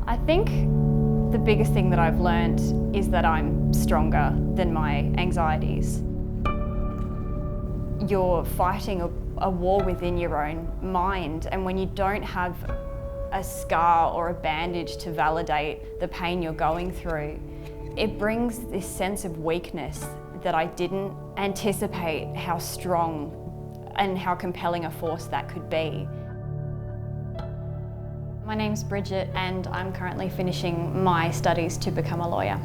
I think the biggest thing that I've learned is that I'm stronger than my anxieties. You're fighting a war within your own mind, and when you don't have a scar or a bandage to validate the pain you're going through, it brings this sense of weakness that I didn't anticipate how strong and how compelling a force that could be. My name's Bridget and I'm currently finishing my studies to become a lawyer.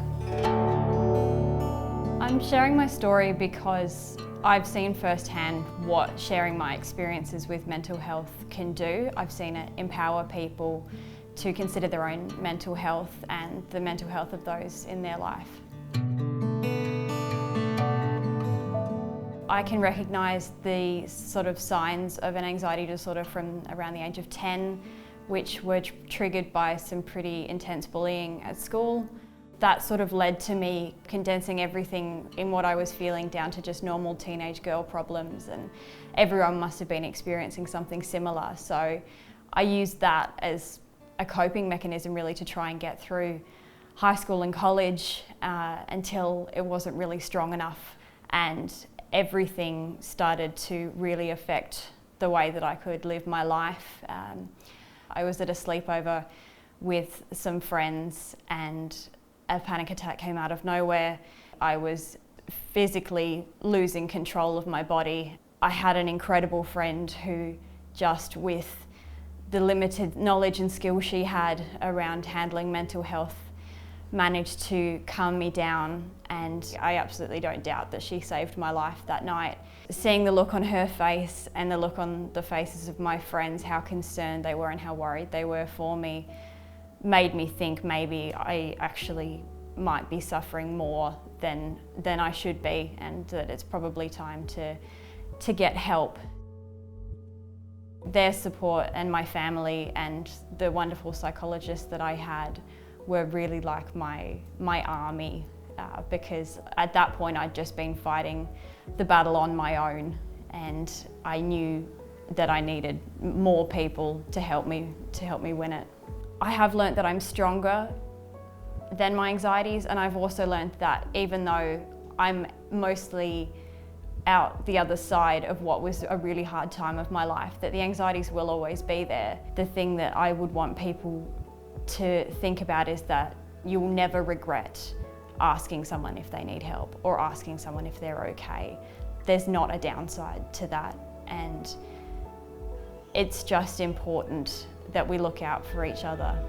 I'm sharing my story because I've seen firsthand what sharing my experiences with mental health can do. I've seen it empower people to consider their own mental health and the mental health of those in their life. I can recognise the sort of signs of an anxiety disorder from around the age of 10, which were triggered by some pretty intense bullying at school. That sort of led to me condensing everything in what I was feeling down to just normal teenage girl problems, and everyone must have been experiencing something similar. So I used that as a coping mechanism really to try and get through high school and college until it wasn't really strong enough, and everything started to really affect the way that I could live my life. I was at a sleepover with some friends and a panic attack came out of nowhere. I was physically losing control of my body. I had an incredible friend who, just with the limited knowledge and skill she had around handling mental health, managed to calm me down, and I absolutely don't doubt that she saved my life that night. Seeing the look on her face and the look on the faces of my friends, how concerned they were and how worried they were for me, made me think maybe I actually might be suffering more than I should be, and that it's probably time to get help. Their support and my family and the wonderful psychologists that I had were really like my army, because at that point I'd just been fighting the battle on my own, and I knew that I needed more people to help me win it. I have learnt that I'm stronger than my anxieties, and I've also learnt that even though I'm mostly out the other side of what was a really hard time of my life, that the anxieties will always be there. The thing that I would want people to think about is that you'll never regret asking someone if they need help or asking someone if they're okay. There's not a downside to that, and it's just important that we look out for each other.